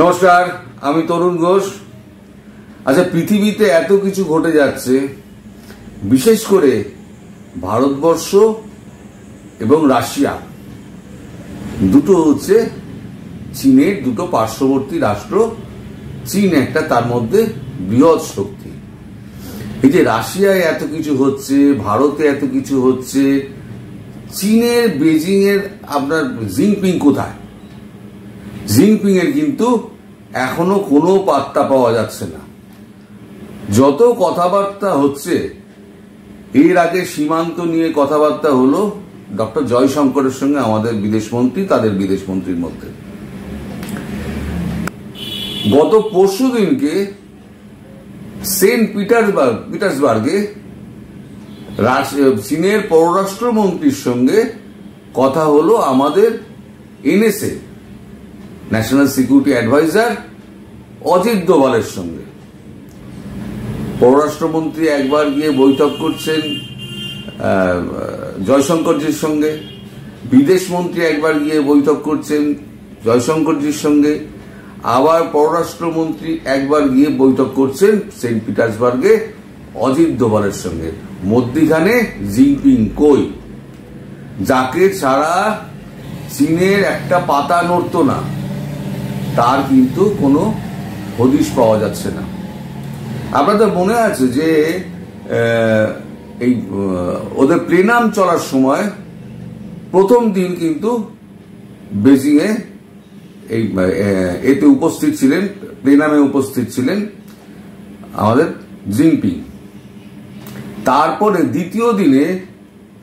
নমস্কার, আমি তরুণ ঘোষ। আচ্ছা, পৃথিবীতে এত কিছু ঘটে যাচ্ছে, বিশেষ করে ভারতবর্ষ এবং রাশিয়া দুটো হচ্ছে চীনের দুটো পার্শ্ববর্তী রাষ্ট্র। চীন একটা, তার মধ্যে বৃহৎ শক্তি। এই যে রাশিয়ায় এত কিছু হচ্ছে, ভারতে এত কিছু হচ্ছে, চীনের বেজিং এর আপনার জিনপিং কোথায়? জিনপিং এর কিন্তু এখনো কোনো পাত্তা পাওয়া যাচ্ছে না। যত কথাবার্তা হচ্ছে, এর আগে সীমান্ত নিয়ে কথাবার্তা হলো ডক্টর জয়শঙ্করের সঙ্গে আমাদের বিদেশমন্ত্রী, তাদের বিদেশমন্ত্রীর মধ্যে। গত পরশু দিনকে সেন্ট পিটার্সবার্গে চীনের পররাষ্ট্রমন্ত্রীর সঙ্গে কথা হলো আমাদের NSA national security adviser Ajit দোভালের সঙ্গে। পররাষ্ট্রমন্ত্রী একবার গিয়ে বৈঠক করছেন জয়শঙ্করজির সঙ্গে, বিদেশমন্ত্রী একবার গিয়ে বৈঠক করছেন জয়শঙ্করজির সঙ্গে, আবার পররাষ্ট্রমন্ত্রী একবার গিয়ে বৈঠক করছেন সেন্ট পিটার্সবার্গে অজিত দোভালের সঙ্গে। মধ্যিখানে জিনপিং কই? যাকে ছাড়া চীনের একটা পাতা নড়ত না, তার কিন্তু কোনো হদিশ পাওয়া যাচ্ছে না। আপনাদের মনে আছে যে এই ওদের প্লেনাম চলার সময় প্রথম দিন কিন্তু বেজিং এ এই এতে উপস্থিত ছিলেন, প্লেনামে উপস্থিত ছিলেন আমাদের জিনপিং। তারপরে দ্বিতীয় দিনে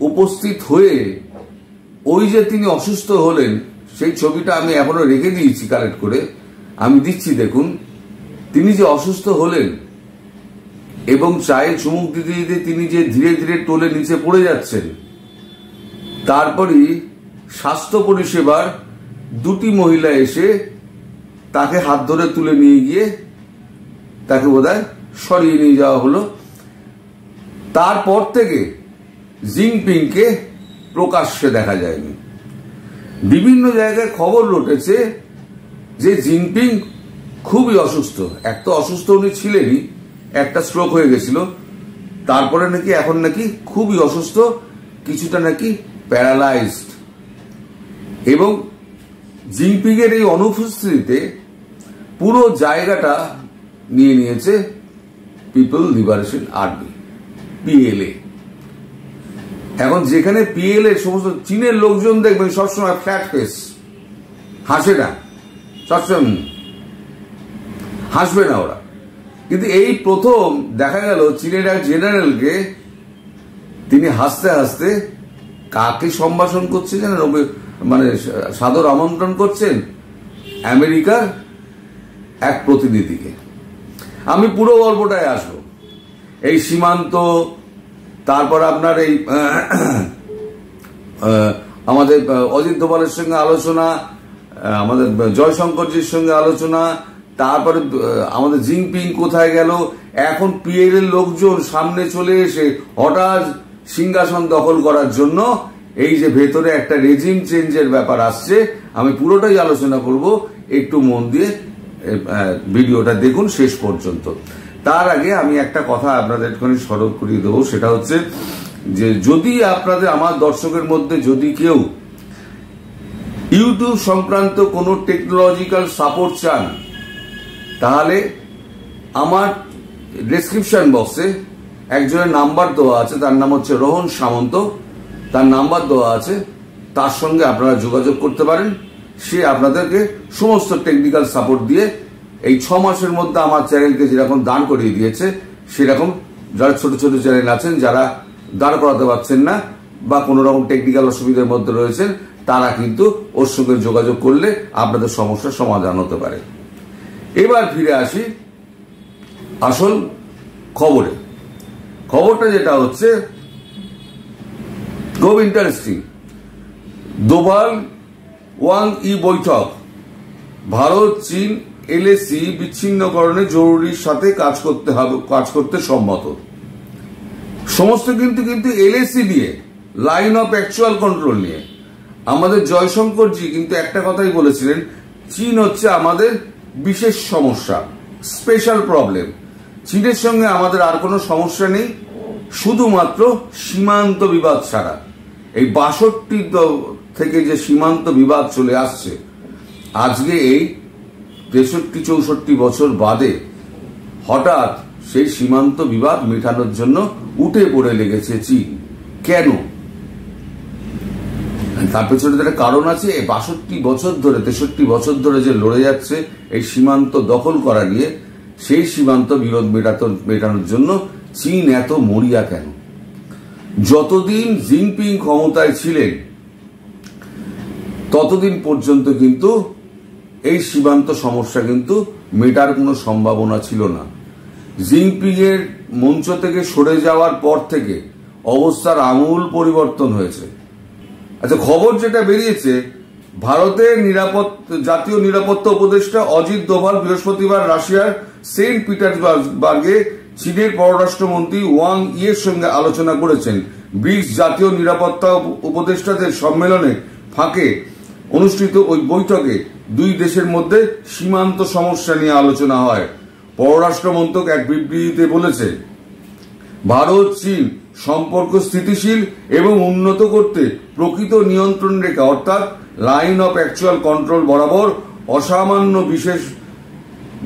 উপস্থিত হয়ে ওই যে তিনি অসুস্থ হলেন, সেই ছবিটা আমি এখনো রেখে দিয়েছি কালেক্ট করে, আমি দিচ্ছি দেখুন। তিনি যে অসুস্থ হলেন এবং চায়ে চুমুক দিতে দিতে তিনি যে ধীরে ধীরে টোলে নিচে পড়ে যাচ্ছেন, তারপরই স্বাস্থ্য পরিষেবার দুটি মহিলা এসে তাকে হাত ধরে তুলে নিয়ে গিয়ে তাকে বোধহয় সরিয়ে নিয়ে যাওয়া হলো। তারপর থেকে জিনপিংকে প্রকাশ্যে দেখা যায়নি। বিভিন্ন জায়গায় খবর রটেছে যে জিনপিং খুবই অসুস্থ। এক তো অসুস্থ উনি ছিলেনই, একটা স্ট্রোক হয়ে গেছিল, তারপরে নাকি এখন নাকি খুবই অসুস্থ, কিছুটা নাকি প্যারালাইজড। এবং জিনপিং এর এই অনুপস্থিতিতে পুরো জায়গাটা নিয়ে নিয়েছে পিপল লিবারেশন আর্মি, পিএলএ। এখন যেখানে পিএলএ সমস্ত চীনের লোকজন দেখবেন সবসময় ফ্ল্যাট ফেস, হাসে না, সবসময় হাসবে না ওরা। কিন্তু এই প্রথম দেখা গেল চীনের এক জেনারেলকে তিনি হাসতে হাসতে কাকে সম্ভাষণ করছে জানেন? মানে সাদর আমন্ত্রণ করছেন আমেরিকার এক প্রতিনিধিকে। আমি পুরো গল্পটায় আসবো। এই সীমান্ত, তারপর আপনার এই আমাদের অজিত দোভালের সঙ্গে আলোচনা, আমাদের জয়শঙ্করজির সঙ্গে আলোচনা, তারপরে আমাদের জিনপিং কোথায় গেল, এখন পিএল এর লোকজন সামনে চলে এসে হঠাৎ সিংহাসন দখল করার জন্য এই যে ভেতরে একটা রেজিম চেঞ্জের ব্যাপার আসছে, আমি পুরোটাই আলোচনা করব। একটু মন দিয়ে ভিডিওটা দেখুন শেষ পর্যন্ত। তার আগে আমি একটা কথা আপনাদের স্মরণ করিয়ে দেবো, সেটা হচ্ছে যে যদি আপনাদের, আমার দর্শকের মধ্যে যদি কেউ ইউটিউব সংক্রান্ত কোনো টেকনোলজিক্যাল সাপোর্ট চান, তাহলে আমার ডেসক্রিপশন বক্সে একজনের নাম্বার দেওয়া আছে, তার নাম হচ্ছে রোহন সামন্ত, তার নাম্বার দেওয়া আছে, তার সঙ্গে আপনারা যোগাযোগ করতে পারেন। সে আপনাদেরকে সমস্ত টেকনিক্যাল সাপোর্ট দিয়ে এই 6 মাসের মধ্যে আমার চ্যানেলকে যেরকম দান করিয়ে দিয়েছে, সেরকম যারা ছোট ছোট চ্যানেল আছেন, যারা দাঁড় করাতে পারছেন না বা কোনো রকম টেকনিক্যাল অসুবিধার মধ্যে রয়েছেন, তারা কিন্তু ওর সঙ্গে যোগাযোগ করলে আপনাদের সমস্যার সমাধান হতে পারে। এবার ফিরে আসি আসল খবরে। খবরটা যেটা হচ্ছে খুব ইন্টারেস্টিং। দোভাল ওয়াং ই বৈঠক, ভারত চীন এলএসি বিচ্ছিন্নকরণে জরুরির সাথে কাজ করতে সম্মত। সমস্ত কিন্তু এলএসি নিয়ে, লাইন অফ অ্যাকচুয়াল কন্ট্রোল নিয়ে। আমাদের জয়শঙ্করজি কিন্তু একটা কথাই বলেছিলেন, চীন হচ্ছে আমাদের বিশেষ সমস্যা, স্পেশাল প্রবলেম। চীনের সঙ্গে আমাদের আর কোনো সমস্যা নেই, শুধুমাত্র সীমান্ত বিবাদ ছাড়া। এই ৬২ থেকে যে সীমান্ত বিবাদ চলে আসছে, আজকে এই ৬৩-৬৪ বছর বাদে হঠাৎ সেই সীমান্ত বিবাদ মেটানোর জন্য উঠে পড়ে লেগেছে চীন। কেন? তার পেছনে একটা কারণ আছে। ৬২ বছর ধরে, ৬৩ বছর ধরে যে লড়ে যাচ্ছে এই সীমান্ত দখল করা নিয়ে, সেই সীমান্ত বিরোধ মেটানোর জন্য চীন এত মরিয়া কেন? যতদিন জিনপিং ক্ষমতায় ছিলেন ততদিন পর্যন্ত কিন্তু এই সীমান্ত সমস্যা কিন্তু মেটার কোনো সম্ভাবনা ছিল না। জিনপিং এর মঞ্চ থেকে সরে যাওয়ার পর থেকে অবস্থার আমূল পরিবর্তন হয়েছে। আচ্ছা, খবর যেটা বেরিয়েছে, ভারতের জাতীয় নিরাপত্তা উপদেষ্টা অজিত দোভাল বৃহস্পতিবার রাশিয়ার সেন্ট পিটার্সবার্গে চীনের পররাষ্ট্রমন্ত্রী ওয়াং ইয়ের সঙ্গে আলোচনা করেছেন। ব্রিক্স জাতীয় নিরাপত্তা উপদেষ্টাদের সম্মেলনে ফাঁকে অনুষ্ঠিত ওই বৈঠকে দুই দেশের মধ্যে সীমান্ত সমস্যা নিয়ে আলোচনা হয়। পররাষ্ট্র মন্ত্রক এক বিবৃতিতে বলেছে, ভারত চীন সম্পর্ক স্থিতিশীল এবং উন্নত করতে প্রকৃত নিয়ন্ত্রণ রেখা অর্থাৎ লাইন অফ অ্যাকচুয়াল কন্ট্রোল বরাবর অসামান্য বিশেষ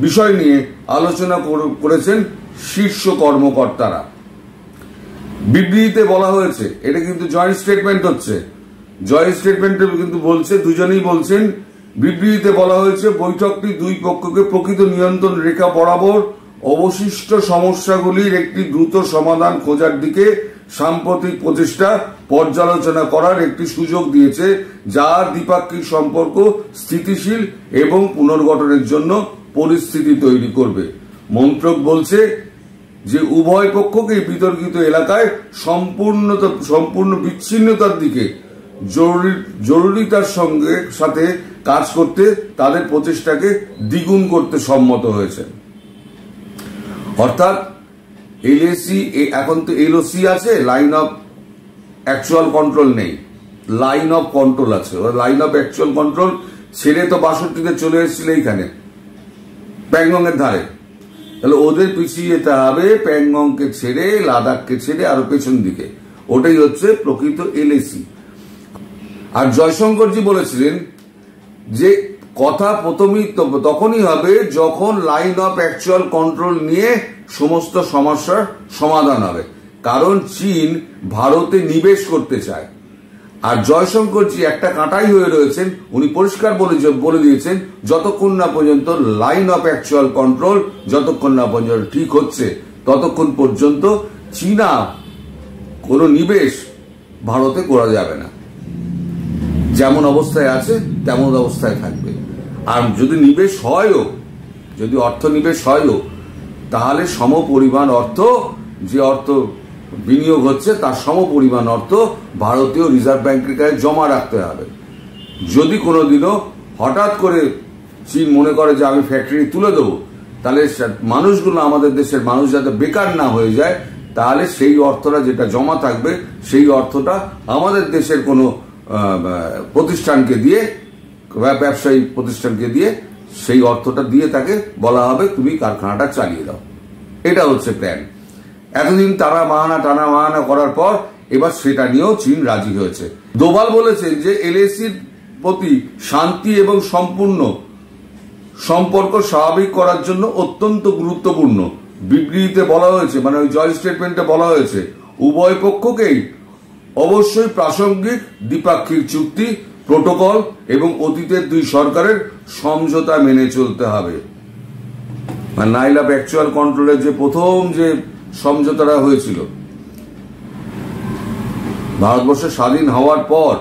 বিষয় নিয়ে আলোচনা করেছেন শীর্ষ কর্মকর্তারা। বিবৃতিতে বলা হয়েছে, এটা কিন্তু জয়েন্ট স্টেটমেন্ট হচ্ছে, জয়েন্ট স্টেটমেন্টে কিন্তু বলছে, দুজনেই বলছেন, বিবৃতিতে বলা হয়েছে বৈঠকটি দুই পক্ষকে প্রকৃত নিয়ন্ত্রণ রেখা বরাবর অবশিষ্ট সমস্যাগুলির একটি দ্রুত সমাধান খোঁজার দিকে সাম্প্রতিক প্রচেষ্টা পর্যালোচনা করার একটি সুযোগ দিয়েছে, যা দ্বিপাক্ষিক সম্পর্ক স্থিতিশীল এবং পুনর্গঠনের জন্য পরিস্থিতি তৈরি করবে। মন্ত্রক বলছে যে উভয় পক্ষকেই বিতর্কিত এলাকায় সম্পূর্ণ বিচ্ছিন্নতার দিকে জরুরিতার সাথে কাজ করতে তাদের প্রচেষ্টাকে দ্বিগুণ করতে সম্মত হয়েছে। অর্থাৎ এলএসি, এখন তো এলওসি আছে, লাইন অফ অ্যাকচুয়াল কন্ট্রোল নেই, লাইন অফ কন্ট্রোল আছে। লাইন অফ অ্যাকচুয়াল কন্ট্রোল ছেড়ে তো ৬২তে চলে এসেছিল এইখানে প্যাংগং এর ধারে, তাহলে ওদের পিছিয়ে যেতে হবে প্যাংগংকে ছেড়ে, লাদাখকে ছেড়ে আরো পেছন দিকে। ওটাই হচ্ছে প্রকৃত এলএসি। আর জয়শঙ্করজি বলেছিলেন যে কথা প্রথমেই তখনই হবে যখন লাইন অফ অ্যাকচুয়াল কন্ট্রোল নিয়ে সমস্ত সমস্যার সমাধান হবে, কারণ চীন ভারতে নিবেশ করতে চায়। আর জয়শঙ্করজি একটা কাঁটাই হয়ে রয়েছেন, উনি পরিষ্কার বলে দিয়েছেন যতক্ষণ না পর্যন্ত লাইন অফ অ্যাকচুয়াল কন্ট্রোল যতক্ষণ না পর্যন্ত ঠিক হচ্ছে ততক্ষণ পর্যন্ত চীনা কোনো নিবেশ ভারতে করা যাবে না। যেমন অবস্থায় আছে তেমন অবস্থায় থাকবে। আর যদি নিবেশ হয়ও, যদি অর্থ নিবেশ হয়ও, তাহলে সমপরিমাণ অর্থ, যে অর্থ বিনিয়োগ হচ্ছে তার সমপরিমাণ অর্থ ভারতীয় রিজার্ভ ব্যাংকের কাছে জমা রাখতে হবে। যদি কোনোদিনও হঠাৎ করে চীন মনে করে যে আমি ফ্যাক্টরি তুলে দেবো, তাহলে মানুষগুলো, আমাদের দেশের মানুষ যাতে বেকার না হয়ে যায়, তাহলে সেই অর্থটা যেটা জমা থাকবে সেই অর্থটা আমাদের দেশের কোনো প্রতিষ্ঠানকে দিয়ে, ব্যবসায়ী প্রতিষ্ঠানকে দিয়ে সেই অর্থটা দিয়ে তাকে বলা হবে তুমি কারখানাটা চালিয়ে দাও। এটা হচ্ছে প্ল্যান। এতদিন টানা বাহানা করার পর এবার সেটা নিয়েও চীন রাজি হয়েছে। দোভাল বলেছেন যে এলএসির প্রতি শান্তি এবং সম্পূর্ণ সম্পর্ক স্বাভাবিক করার জন্য অত্যন্ত গুরুত্বপূর্ণ। বিবৃতিতে বলা হয়েছে, মানে ওই জয়েন্ট স্টেটমেন্টে বলা হয়েছে, উভয় পক্ষকেই অবশ্যই প্রাসঙ্গিক দ্বিপাক্ষিক চুক্তি, প্রোটোকল এবং অতীতের দুই সরকারের সমঝোতা মেনে চলতে হবে। মানে লাইন অফ অ্যাকচুয়াল কন্ট্রোলের যে প্রথম যে সমঝোতাটা হয়েছিল ভারতবর্ষ স্বাধীন হওয়ার পর,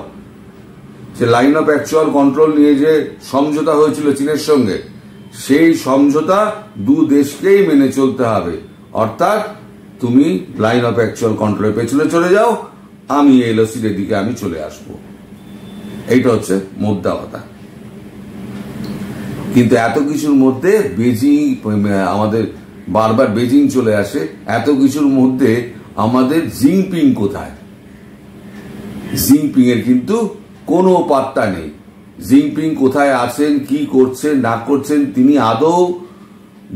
যে লাইন অফ অ্যাকচুয়াল কন্ট্রোল নিয়ে যে সমঝোতা হয়েছিল চীনের সঙ্গে, সেই সমঝোতা দু দেশকেই মেনে চলতে হবে। অর্থাৎ তুমি লাইন অফ অ্যাকচুয়াল কন্ট্রোলের পেছনে চলে যাও, আমি এলওসির দিকে আমি চলে আসবো। এইটা হচ্ছে মোদ্দা কথা। কিন্তু এত কিছুর মধ্যে বেজিং, আমাদের বারবার বেজিং চলে আসে, এত কিছুর মধ্যে আমাদের জিনপিং কোথায়? জিনপিং এর কিন্তু কোনো পাত্তা নেই। জিনপিং কোথায় আছেন, কি করছেন না করছেন, তিনি আদৌ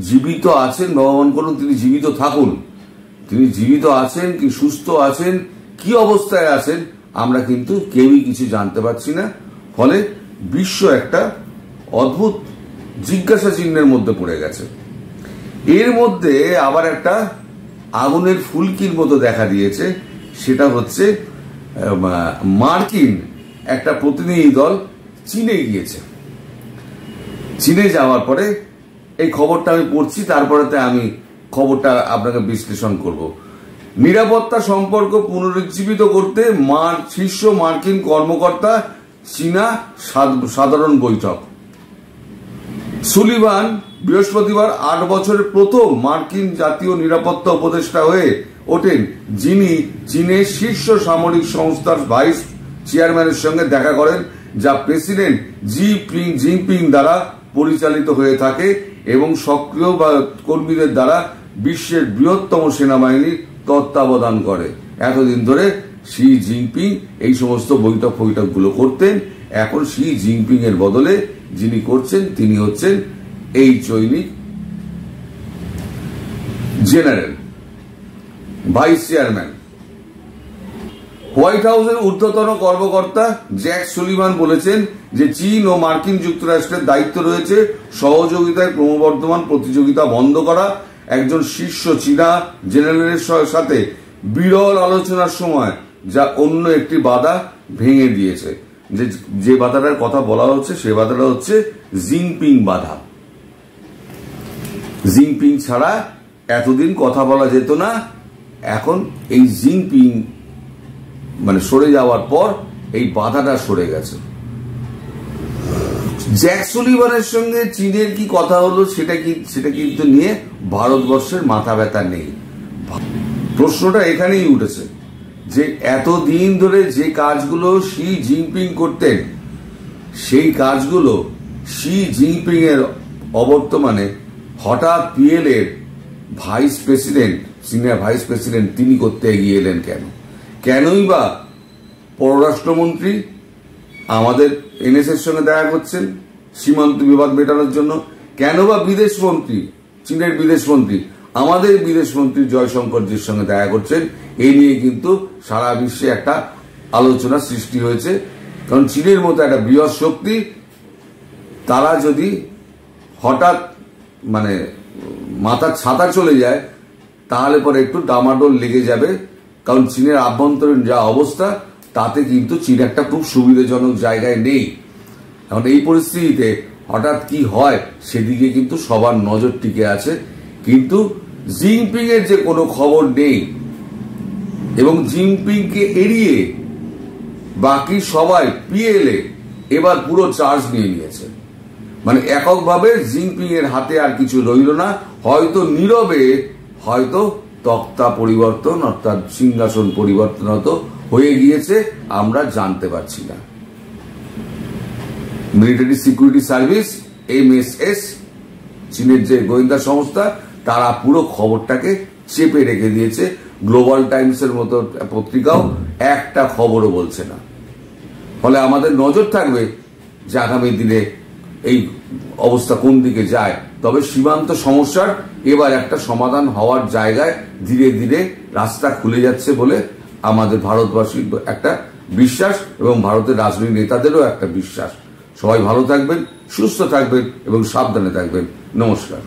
জীবিত আছেন, ভগবান করুন তিনি জীবিত থাকুন, তিনি জীবিত আছেন কি সুস্থ আছেন, কি অবস্থায় আছেন, আমরা কিন্তু কেউই কিছু জানতে পারছি না। ফলে বিশ্ব একটা অদ্ভুত জিজ্ঞাসা চিহ্নের মধ্যে পড়ে গেছে। এর মধ্যে আবার একটা আগুনের ফুলকির মতো দেখা দিয়েছে, সেটা হচ্ছে মার্কিন একটা প্রতিনিধি দল চীনে গিয়েছে। চীনে যাওয়ার পরে এই খবরটা আমি পড়ছি, তারপরেতে আমি খবরটা আপনাকে বিশ্লেষণ করব। নিরাপত্তা সম্পর্ক পুনরুজ্জীবিত করতে শীর্ষ মার্কিন কর্মকর্তা চীনা সাধারণ বৈঠক। সুলিভান বৃহস্পতিবার 8 বছরের প্রথম মার্কিন জাতীয় নিরাপত্তা উপদেষ্টা হয়ে ওঠেন, যিনি চীনের শীর্ষ সামরিক সংস্থার ভাইস চেয়ারম্যানের সঙ্গে দেখা করেন, যা প্রেসিডেন্ট জিনপিং দ্বারা পরিচালিত হয়ে থাকে এবং সক্রিয় বা কর্মীদের দ্বারা বিশ্বের বৃহত্তম সেনাবাহিনীর তত্ত্বাবধান করে। এতদিন ধরে শি জিনপিং এই সমস্ত বৈঠকগুলো করতেন, এখন শি জিনপিং এর বদলে যিনি করছেন তিনি হচ্ছেন এই সৈনিক জেনারেল ভাইস চেয়ারম্যান। হোয়াইট হাউসের ঊর্ধ্বতন কর্মকর্তা জ্যাক সুলিভান বলেছেন যে চীন ও মার্কিন যুক্তরাষ্ট্রের দায়িত্ব রয়েছে সহযোগিতায় ক্রমবর্ধমান প্রতিযোগিতা বন্ধ করা। একজন শীর্ষ চীনা জেনারেলের সাথে বিরল আলোচনার সময় যা অন্য একটি বাধা ভেঙে দিয়েছে। যে বাধাটার কথা বলা হচ্ছে সে বাধাটা হচ্ছে জিনপিং বাধা। জিনপিং ছাড়া এতদিন কথা বলা যেত না, এখন এই জিনপিং সরে যাওয়ার পর এই বাধাটা সরে গেছে। জ্যাক সুলিভানের সঙ্গে চীনের কি কথা হলো সেটা কিন্তু নিয়ে ভারতবর্ষের মাথা ব্যথা নেই। প্রশ্নটা এখানেই উঠেছে যে এতদিন ধরে যে কাজগুলো শি জিনপিং করতেন সেই কাজগুলো শি জিনপিং এর অবর্তমানে হঠাৎ পিএল এর vice president, senior vice president তিনি করতে এগিয়ে এলেন কেন? কেনই বা পররাষ্ট্রমন্ত্রী আমাদের এনএসের সঙ্গে দেখা করছেন সীমান্ত বিবাদ মেটানোর জন্য? কেন বা বিদেশমন্ত্রী, চীনের বিদেশমন্ত্রী আমাদের বিদেশমন্ত্রী জয়শঙ্করজির সঙ্গে দেখা করছেন? এই নিয়ে কিন্তু সারা বিশ্বে একটা আলোচনা সৃষ্টি হয়েছে। কারণ চীনের মতো একটা বৃহৎ শক্তি, তারা যদি হঠাৎ মাথার ছাতা চলে যায় তাহলে পরে একটু ডামাডোল লেগে যাবে। কারণ চীনের আভ্যন্তরীণ যা অবস্থা তাতে কিন্তু চীন একটা খুব সুবিধাজনক জায়গায় নেই। এখন এই পরিস্থিতিতে হঠাৎ কি হয় সেদিকে কিন্তু সবার নজর টিকে আছে। কিন্তু জিনপিং এর যে কোনো খবর নেই এবং জিনপিংকে এড়িয়ে বাকি সবাই পিএলএ এবার পুরো চার্জ নিয়ে নিয়েছে। এককভাবে জিনপিং এর হাতে আর কিছু রইল না, হয়তো নীরবে হয়তো তক্তা পরিবর্তন অর্থাৎ সিংহাসন পরিবর্তন হয়ে গিয়েছে, আমরা জানতে পারছি না। মিলিটারি সিকিউরিটি সার্ভিস MSS চীনের যে গোয়েন্দা সংস্থা তারা পুরো খবরটাকে চেপে রেখে দিয়েছে। গ্লোবাল টাইমসের মতো পত্রিকাও একটা খবরও বলছে না। ফলে আমাদের নজর থাকবে যে আগামী দিনে এই অবস্থা কোন দিকে যায়। তবে সীমান্ত সমস্যার এবার একটা সমাধান হওয়ার জায়গায় ধীরে ধীরে রাস্তা খুলে যাচ্ছে বলে আমাদের ভারতবাসীর একটা বিশ্বাস এবং ভারতের রাজনৈতিক নেতাদেরও একটা বিশ্বাস। সবাই ভালো থাকবেন, সুস্থ থাকবেন এবং সাবধানে থাকবেন। নমস্কার।